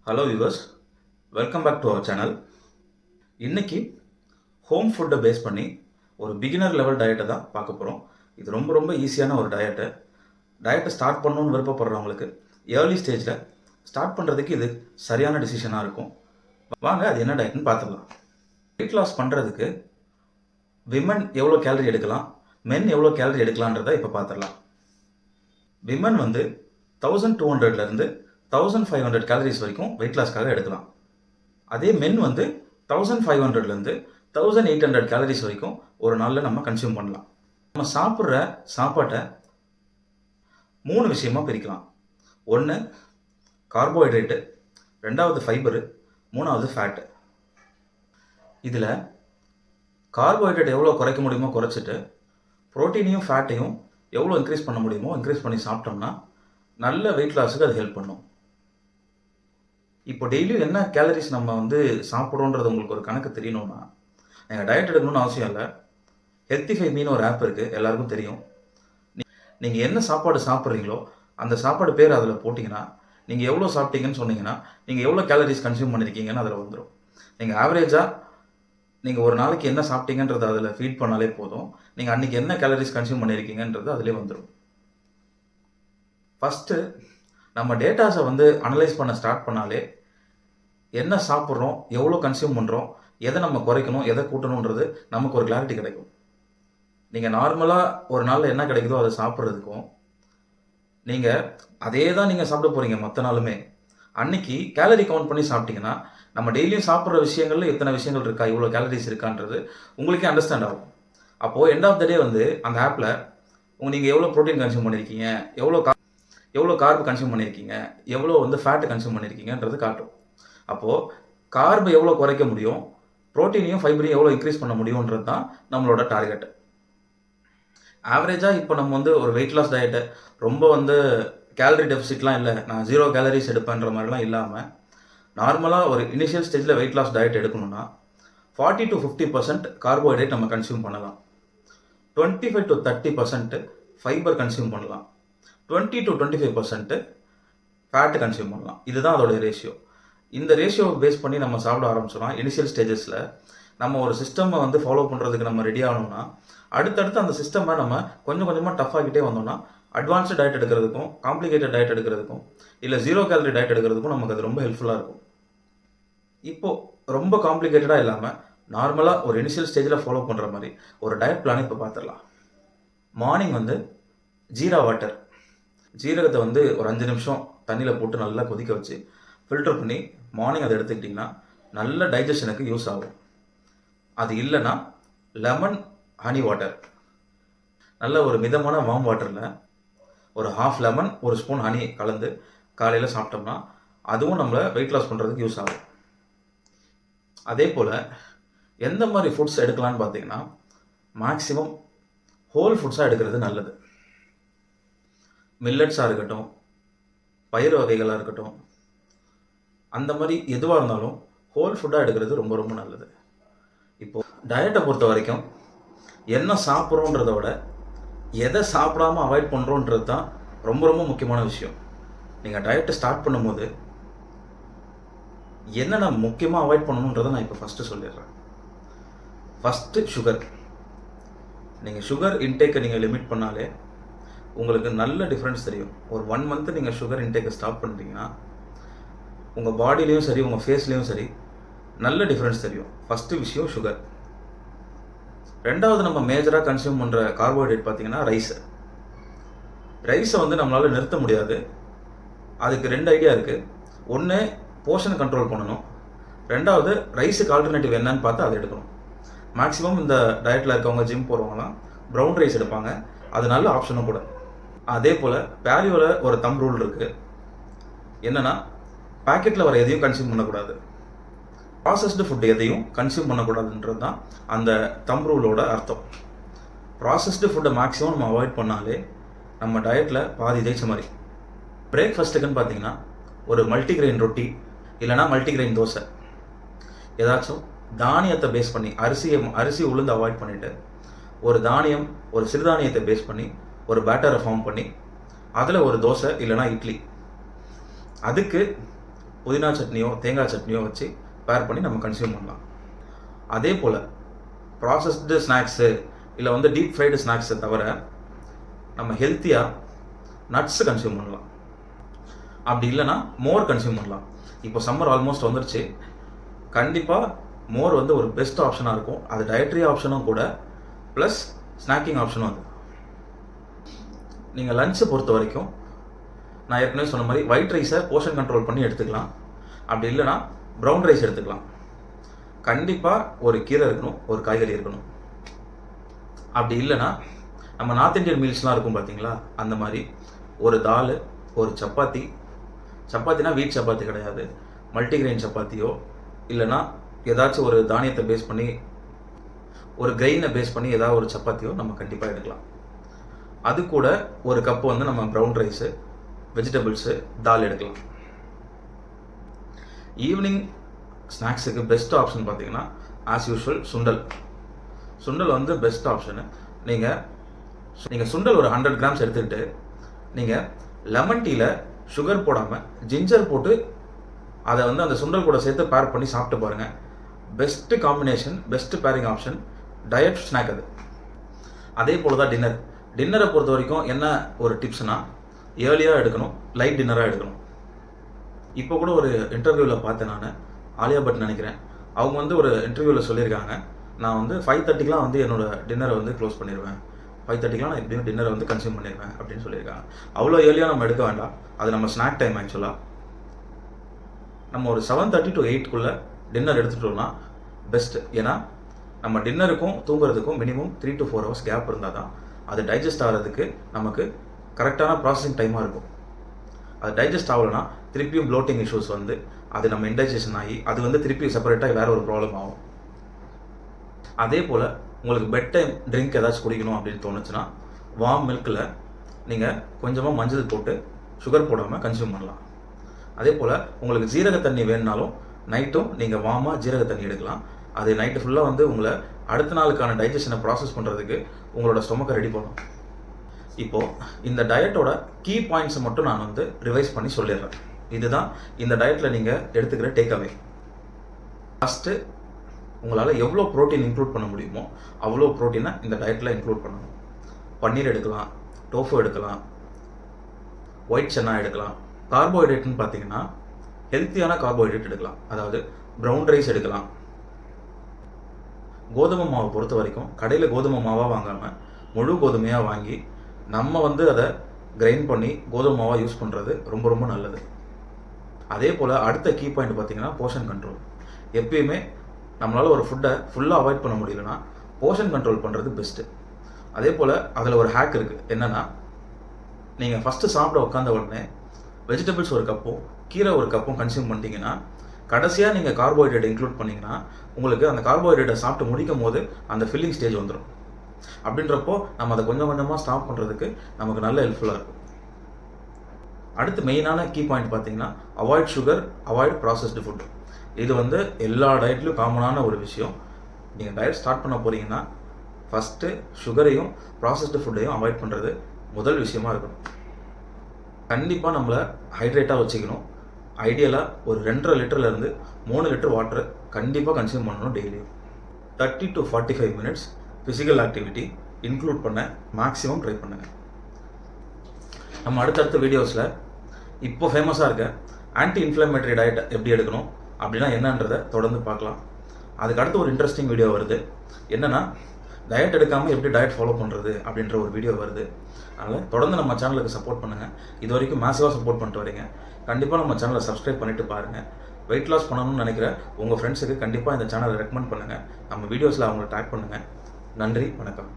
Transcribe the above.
Hello viewers, welcome back to our channel. இன்னைக்கு home ஃபுட்டை base பண்ணி ஒரு பிகினர் லெவல் டயட்டை தான் பார்க்க போகிறோம். இது ரொம்ப ரொம்ப ஈஸியான ஒரு டயட்டை ஸ்டார்ட் பண்ணணும்னு விருப்பப்படுறவங்களுக்கு ஏர்லி ஸ்டேஜில் ஸ்டார்ட் பண்ணுறதுக்கு இது சரியான டிசிஷனாக இருக்கும். வாங்க அது என்ன டயட்னு பார்த்துக்கலாம். வெயிட் லாஸ் பண்ணுறதுக்கு விமன் எவ்வளோ கேலரி எடுக்கலாம், மென் எவ்வளோ கேலரி எடுக்கலான்றதை இப்போ பார்த்துடலாம். விமன் 1200லேருந்து 1500 கேலரிஸ் வரைக்கும் வெயிட் லாஸ்க்காக எடுக்கலாம். அதே மென் 1500லேருந்து 1800 கேலரிஸ் வரைக்கும் ஒரு நாளில் நம்ம கன்சியூம் பண்ணலாம். நம்ம சாப்பிட்ற சாப்பாட்டை 3 விஷயமாக பிரிக்கலாம். 1 கார்போஹைட்ரேட்டு, 2வது ஃபைபரு, 3வது ஃபேட்டு. இதில் கார்போஹைட்ரேட் எவ்வளோ குறைக்க முடியுமோ குறைச்சிட்டு ப்ரோட்டீனையும் ஃபேட்டையும் எவ்வளோ இன்க்ரீஸ் பண்ண முடியுமோ இன்க்ரீஸ் பண்ணி சாப்பிட்டோம்னா நல்ல வெயிட் லாஸுக்கு அது ஹெல்ப் பண்ணும். இப்போ டெய்லியும் என்ன கேலரிஸ் நம்ம சாப்பிட்றோன்றது உங்களுக்கு ஒரு கணக்கு தெரியணும்னா நீங்கள் டயட் எடுக்கணும்னு அவசியம் இல்லை. ஹெல்த்திஃபை மீன் ஒரு ஆப் இருக்குது, எல்லாருக்கும் தெரியும். நீங்கள் என்ன சாப்பாடு சாப்பிட்றீங்களோ அந்த சாப்பாடு பேர் அதில் போட்டிங்கன்னா நீங்கள் எவ்வளோ சாப்பிட்டீங்கன்னு சொன்னீங்கன்னா நீங்கள் எவ்வளோ கேலரிஸ் கன்சியூம் பண்ணியிருக்கீங்கன்னு அதில் வந்துடும். நீங்கள் ஆவரேஜாக நீங்கள் ஒரு நாளைக்கு என்ன சாப்பிட்டீங்கன்றது அதில் ஃபீட் பண்ணாலே போதும். நீங்கள் அன்றைக்கி என்ன கேலரிஸ் கன்சியூம் பண்ணியிருக்கீங்கன்றது அதிலே வந்துடும். ஃபஸ்ட்டு நம்ம டேட்டாஸை அனலைஸ் பண்ண ஸ்டார்ட் பண்ணாலே என்ன சாப்பிட்றோம், எவ்வளோ கன்சியூம் பண்ணுறோம், எதை நம்ம குறைக்கணும், எதை கூட்டணுன்றது நமக்கு ஒரு கிளாரிட்டி கிடைக்கும். நீங்கள் நார்மலாக ஒரு நாளில் என்ன கிடைக்குதோ அதை சாப்பிட்றதுக்கும் நீங்கள் அதே தான் நீங்கள் சாப்பிட போகிறீங்க மற்ற நாளுமே. அன்னைக்கு கேலரி கவுண்ட் பண்ணி சாப்பிட்டீங்கன்னா நம்ம டெய்லியும் சாப்பிட்ற விஷயங்கள்ல எத்தனை விஷயங்கள் இருக்கா, இவ்வளோ கேலரிஸ் இருக்கான்றது உங்களுக்கே அண்டர்ஸ்டாண்ட் ஆகும். அப்போது எண்ட் ஆஃப் த டே அந்த ஆப்பில் நீங்கள் எவ்வளோ ப்ரோட்டீன் கன்சியூம் பண்ணியிருக்கீங்க, எவ்வளோ கார்பு கன்சியூம் பண்ணியிருக்கீங்க, எவ்வளோ ஃபேட்டு கன்சியூம் பண்ணியிருக்கீங்கன்றது காட்டும். அப்போது கார்பு எவ்வளோ குறைக்க முடியும், ப்ரோட்டீனையும் ஃபைபரையும் எவ்வளோ இன்க்ரீஸ் பண்ண முடியுன்றது தான் நம்மளோட டார்கெட். ஆவரேஜாக இப்போ நம்ம ஒரு வெயிட் லாஸ் டயட்டை ரொம்ப கேலரி டெபிசிட்லாம் இல்லை, நான் 0 கேலரிஸ் எடுப்பேன்ற மாதிரிலாம் இல்லாமல் நார்மலாக ஒரு இனிஷியல் ஸ்டேஜில் வெயிட் லாஸ் டயட் எடுக்கணும்னா 40 to 50% கார்போஹைட்ரேட் நம்ம கன்சியூம் பண்ணலாம், 25 to 30% ஃபைபர் கன்சியூம் பண்ணலாம், 20 to 25% ஃபேட்டு கன்சியூம் பண்ணலாம். இதுதான் அதோடைய ரேஷியோ. இந்த ரேஷியோவை பேஸ் பண்ணி நம்ம சாப்பிட ஆரம்பிச்சோம்னா இனிஷியல் ஸ்டேஜஸில் நம்ம ஒரு சிஸ்டமை ஃபாலோ பண்ணுறதுக்கு நம்ம ரெடி ஆகணும்னா அடுத்தடுத்து அந்த சிஸ்டமை நம்ம கொஞ்சம் கொஞ்சமாக டஃப் ஆகிட்டே வந்தோம்னா அட்வான்ஸ்டு டயட் எடுக்கிறதுக்கும் காம்ப்ளிகேட்டட் டயட் எடுக்கிறதுக்கும் இல்லை 0 கேலரி டயட் எடுக்கிறதுக்கும் நமக்கு அது ரொம்ப ஹெல்ப்ஃபுல்லாக இருக்கும். இப்போது ரொம்ப காம்ப்ளிகேட்டடாக இல்லாமல் நார்மலாக ஒரு இனிஷியல் ஸ்டேஜில் ஃபாலோ பண்ணுற மாதிரி ஒரு டயட் பிளானை இப்போ பார்த்துடலாம். மார்னிங் ஜீரா வாட்டர், ஜீரகத்தை ஒரு 5 நிமிஷம் தண்ணியில் போட்டு நல்லா கொதிக்க வச்சு ஃபில்டர் பண்ணி மார்னிங் அதை எடுத்துக்கிட்டிங்கன்னா நல்ல டைஜஷனுக்கு யூஸ் ஆகும். அது இல்லைன்னா லெமன் ஹனி வாட்டர், நல்ல ஒரு மிதமான வார்ம் வாட்டரில் ஒரு ½ லெமன் 1 ஸ்பூன் ஹனி கலந்து காலையில் சாப்பிட்டோம்னா அதுவும் நம்மளை வெயிட் லாஸ் பண்ணுறதுக்கு யூஸ் ஆகும். அதே போல் எந்த மாதிரி ஃபுட்ஸ் எடுக்கலான்னு பார்த்தீங்கன்னா மேக்ஸிமம் ஹோல் ஃபுட்ஸாக எடுக்கிறது நல்லது. மில்லட்ஸாக இருக்கட்டும், பயிர் வகைகளாக இருக்கட்டும், அந்த மாதிரி எதுவாக இருந்தாலும் ஹோல் ஃபுட்டாக எடுக்கிறது ரொம்ப ரொம்ப நல்லது. இப்போது டயட்டை பொறுத்த வரைக்கும் என்ன சாப்பிட்றோன்றத விட எதை சாப்பிடாமல் அவாய்ட் பண்ணுறோன்றது தான் ரொம்ப ரொம்ப முக்கியமான விஷயம். நீங்கள் டயட்டை ஸ்டார்ட் பண்ணும்போது என்னென்ன முக்கியமாக அவாய்ட் பண்ணணுன்றதை நான் இப்போ ஃபஸ்ட்டு சொல்லிடுறேன். First sugar. நீங்கள் சுகர் இன்டேக்கை நீங்கள் லிமிட் பண்ணாலே உங்களுக்கு நல்ல டிஃப்ரென்ஸ் தெரியும். ஒரு 1 மந்த்து நீங்கள் சுகர் இன்டேக்கை ஸ்டாப் பண்ணுறீங்கன்னா உங்கள் பாடியிலையும் சரி உங்கள் ஃபேஸ்லேயும் சரி நல்ல டிஃப்ரென்ஸ் தெரியும். ஃபஸ்ட்டு விஷயம் சுகர். 2வது நம்ம மேஜராக கன்சியூம் பண்ணுற கார்போஹைட்ரேட் பார்த்திங்கன்னா ரைஸை நம்மளால் நிறுத்த முடியாது. அதுக்கு 2 ஐடியா இருக்குது. ஒன்று போர்ஷன் கண்ட்ரோல் பண்ணணும், 2வது ரைஸுக்கு ஆல்டர்னேட்டிவ் என்னன்னு பார்த்து அதை எடுக்கணும். மேக்ஸிமம் இந்த டயட்டில் இருக்கவங்க ஜிம் போகிறவங்களாம் ப்ரௌன் ரைஸ் எடுப்பாங்க, அது நல்ல ஆப்ஷனும் கூட. அதே போல் பேலியோவில் ஒரு தம் ரூல் இருக்குது. என்னென்னா பேக்கெட்டில் வர எதையும் கன்சியூம் பண்ணக்கூடாது, ப்ராசஸ்டு ஃபுட் எதையும் கன்சியூம் பண்ணக்கூடாதுன்றது தான் அந்த தம் ரூலோட அர்த்தம். ப்ராசஸ்டு ஃபுட்டை மேக்ஸிமம் நம்ம அவாய்ட் பண்ணாலே நம்ம டயட்டில் பாதி ஜெயிச்ச மாதிரி. பிரேக்ஃபாஸ்ட்டுக்குன்னு பார்த்தீங்கன்னா ஒரு மல்டிகிரெயின் ரொட்டி இல்லைனா மல்டிகிரெயின் தோசை, ஏதாச்சும் தானியத்தை பேஸ் பண்ணி அரிசி உளுந்து அவாய்ட் பண்ணிவிட்டு ஒரு தானியம் ஒரு சிறுதானியத்தை பேஸ் பண்ணி ஒரு பேட்டரை ஃபார்ம் பண்ணி அதில் ஒரு தோசை இல்லைனா இட்லி, அதுக்கு புதினா சட்னியோ தேங்காய் சட்னியோ வச்சு பேர் பண்ணி நம்ம கன்சியூம் பண்ணலாம். அதே போல் ப்ராசஸ்டு ஸ்நாக்ஸு இல்லை வந்து டீப் ஃப்ரைடு ஸ்நாக்ஸை தவிர நம்ம ஹெல்த்தியாக நட்ஸு கன்சியூம் பண்ணலாம். அப்படி இல்லைன்னா மோர் கன்சியூம் பண்ணலாம். இப்போ சம்மர் ஆல்மோஸ்ட் வந்துருச்சு. கண்டிப்பாக மோர் வந்து ஒரு பெஸ்ட் ஆப்ஷனாக இருக்கும். அது டயட்ரி ஆப்ஷனும் கூட, ப்ளஸ் ஸ்நாக்கிங் ஆப்ஷனும் அது. நீங்கள் லஞ்சை பொறுத்த வரைக்கும் நான் ஏற்கனவே சொன்ன மாதிரி ஒயிட் ரைஸை போர்ஷன் கண்ட்ரோல் பண்ணி எடுத்துக்கலாம். அப்படி இல்லைனா ப்ரௌன் ரைஸ் எடுத்துக்கலாம். கண்டிப்பாக ஒரு கீரை இருக்கணும், ஒரு காய்கறி இருக்கணும். அப்படி இல்லைனா நம்ம நார்த் இந்தியன் மீல்ஸ்லாம் இருக்கும் பார்த்தீங்களா, அந்த மாதிரி ஒரு தால், ஒரு சப்பாத்தி. சப்பாத்தினா வீட் சப்பாத்தி கிடையாது, மல்டிகிரெயின் சப்பாத்தியோ இல்லைனா ஏதாச்சும் ஒரு தானியத்தை பேஸ் பண்ணி, ஒரு கிரெயினை பேஸ் பண்ணி ஏதாவது ஒரு சப்பாத்தியோ நம்ம கண்டிப்பாக எடுக்கலாம். அது கூட ஒரு கப்பு வந்து நம்ம ப்ரௌன் ரைஸு, வெஜிடபிள்ஸு, தால் எடுக்கலாம். ஈவினிங் ஸ்நாக்ஸுக்கு பெஸ்ட் ஆப்ஷன் பார்த்தீங்கன்னா ஆஸ் யூஷுவல் சுண்டல் வந்து பெஸ்ட் ஆப்ஷனு. நீங்கள் சுண்டல் ஒரு 100 கிராம்ஸ் எடுத்துக்கிட்டு நீங்கள் லெமன் டீயில் சுகர் போடாமல் ஜிஞ்சர் போட்டு அதை வந்து அந்த சுண்டல் கூட சேர்த்து பேர் பண்ணி சாப்பிட்டு பாருங்கள். Best combination, best pairing option, diet snack அது. அதே போல் தான் டின்னரை பொறுத்த வரைக்கும் என்ன ஒரு டிப்ஸ்னால், ஏர்லியாக எடுக்கணும், லைட் டின்னராக எடுக்கணும். இப்போ கூட ஒரு இன்டர்வியூவில் பார்த்தேன் நான், ஆலியா பட் நினைக்கிறேன். அவங்க வந்து ஒரு இன்டர்வியூவில் சொல்லியிருக்காங்க, நான் வந்து 5:30க்கெலாம் வந்து என்னோடய டின்னரை வந்து க்ளோஸ் பண்ணிடுவேன், 5:30க்கெலாம் நான் எப்படியும் டின்னரை வந்து கன்சியூம் பண்ணிடுவேன் அப்படின்னு சொல்லியிருக்காங்க. அவ்வளோ ஏர்லியாக நம்ம எடுக்க வேண்டாம், அது நம்ம ஸ்நாக் டைம். ஆக்சுவலாக நம்ம ஒரு 7:30 to 8க்குள்ளே டின்னர் எடுத்துட்டோம்னா பெஸ்ட்டு. ஏன்னா நம்ம டின்னருக்கும் தூங்குறதுக்கும் மினிமம் 3 to 4 hours கேப் இருந்தால் தான் அது டைஜஸ்ட் ஆகிறதுக்கு நமக்கு கரெக்டான ப்ராசஸிங் டைமாக இருக்கும். அது டைஜஸ்ட் ஆகலைன்னா திருப்பியும் ப்ளோட்டிங் இஷ்யூஸ் வந்து அது நம்ம இன்டைஜஷன் ஆகி அது வந்து திருப்பி செப்பரேட்டாக வேறு ஒரு ப்ராப்ளம் ஆகும். அதே போல் உங்களுக்கு பெட் டைம் ட்ரிங்க் ஏதாச்சும் குடிக்கணும் அப்படின்னு தோணுச்சுன்னா வார்ம் மில்கில் நீங்கள் கொஞ்சமாக மஞ்சள் போட்டு சுகர் போடாமல் கன்சியூம் பண்ணலாம். அதே போல் உங்களுக்கு ஜீரக தண்ணி வேணுனாலும் நைட்டும் நீங்கள் வார்மாக ஜீரக தண்ணி எடுக்கலாம். அது நைட்டு ஃபுல்லாக வந்து உங்களை அடுத்த நாளுக்கான டைஜஷனை ப்ராசஸ் பண்ணுறதுக்கு உங்களோட ஸ்டொமக்கை ரெடி பண்ணும். இப்போது இந்த டயட்டோட கீ பாயிண்ட்ஸை மட்டும் நான் வந்து ரிவைஸ் பண்ணி சொல்லிடுறேன். இதுதான் இந்த டயட்டில் நீங்கள் எடுத்துக்கிற டேக்அவே. ஃபஸ்ட்டு, உங்களால் எவ்வளோ ப்ரோட்டீன் இன்க்ளூட் பண்ண முடியுமோ அவ்வளோ ப்ரோட்டீனை இந்த டயட்டில் இன்க்ளூட் பண்ணணும். பன்னீர் எடுக்கலாம், டோஃபு எடுக்கலாம், ஒயிட் சன்னா எடுக்கலாம். கார்போஹைட்ரேட்னு பார்த்தீங்கன்னா ஹெல்த்தியான கார்போஹைட்ரேட் எடுக்கலாம். அதாவது ப்ரௌன் ரைஸ் எடுக்கலாம். கோதுமை மாவை பொறுத்த வரைக்கும் கடையில் கோதுமை மாவாக வாங்காமல் முழு கோதுமையாக வாங்கி நம்ம வந்து அதை கிரைண்ட் பண்ணி கோதுமை மாவாக யூஸ் பண்ணுறது ரொம்ப ரொம்ப நல்லது. அதே போல் அடுத்த கீ பாயிண்ட் பார்த்தீங்கன்னா போர்ஷன் கண்ட்ரோல். எப்பயுமே நம்மளால் ஒரு ஃபுட்டை ஃபுல்லாக அவாய்ட் பண்ண முடியலன்னா போர்ஷன் கண்ட்ரோல் பண்ணுறது பெஸ்ட்டு. அதே போல் அதில் ஒரு ஹேக் இருக்குது. என்னென்னா, நீங்கள் ஃபஸ்ட்டு சாப்பிட உட்காந்த உடனே வெஜிடபிள்ஸ் ஒரு கப்பும் கீரை ஒரு கப்பும் கன்சியூம் பண்ணிட்டீங்கன்னா, கடைசியாக நீங்கள் கார்போஹைட்ரேட் இன்க்ளூட் பண்ணிங்கன்னா உங்களுக்கு அந்த கார்போஹைட்ரேட்டை சாப்பிட்டு முடிக்கும் போது அந்த ஃபில்லிங் ஸ்டேஜ் வந்துடும். அப்படின்றப்போ நம்ம அதை கொஞ்சம் கொஞ்சமாக ஸ்டாப் பண்ணுறதுக்கு நமக்கு நல்ல ஹெல்ப்ஃபுல்லாக இருக்கும். அடுத்து மெயினான கீ பாயிண்ட் பார்த்தீங்கன்னா avoid sugar, avoid processed food. இது வந்து எல்லா டயட்லையும் காமனான ஒரு விஷயம். நீங்கள் டயட் ஸ்டார்ட் பண்ண போகிறீங்கன்னா ஃபஸ்ட்டு சுகரையும் ப்ராசஸ்டு ஃபுட்டையும் அவாய்ட் பண்ணுறது முதல் விஷயமா இருக்கணும். கண்டிப்பாக நம்மளை ஹைட்ரேட்டாக வச்சுக்கணும். ஐடியலாக ஒரு 2.5 லிட்டர்லேருந்து 3 லிட்டர் வாட்டர் கண்டிப்பாக கன்சியூம் பண்ணணும் டெய்லியும். 30 to 45 minutes physical activity include பண்ண மேக்ஸிமம் ட்ரை பண்ணுங்கள். நம்ம அடுத்தடுத்த வீடியோஸில் இப்போ ஃபேமஸாக இருக்க ஆன்டி இன்ஃப்ளமேட்டரி டயட் எப்படி எடுக்கணும் அப்படின்னா என்னன்றதை தொடர்ந்து பார்க்கலாம். அதுக்கு அடுத்து ஒரு இன்ட்ரெஸ்டிங் வீடியோ வருது. என்னென்னா, டயட் எடுக்காமல் எப்படி டயட் ஃபாலோ பண்ணுறது அப்படின்ற ஒரு வீடியோ வருது. அதனால் தொடர்ந்து நம்ம சேனலுக்கு சப்போர்ட் பண்ணுங்கள். இது வரைக்கும் மேசிவாக சப்போர்ட் பண்ணிட்டு வரீங்க. கண்டிப்பாக நம்ம சேனலை சப்ஸ்கிரைப் பண்ணிவிட்டு பாருங்கள். வெயிட் லாஸ் பண்ணணும்னு நினைக்கிற உங்கள் ஃப்ரெண்ட்ஸுக்கு கண்டிப்பாக இந்த சேனலை ரெக்கமெண்ட் பண்ணுங்கள். நம்ம வீடியோஸில் அவங்களை டேக் பண்ணுங்கள். நன்றி, வணக்கம்.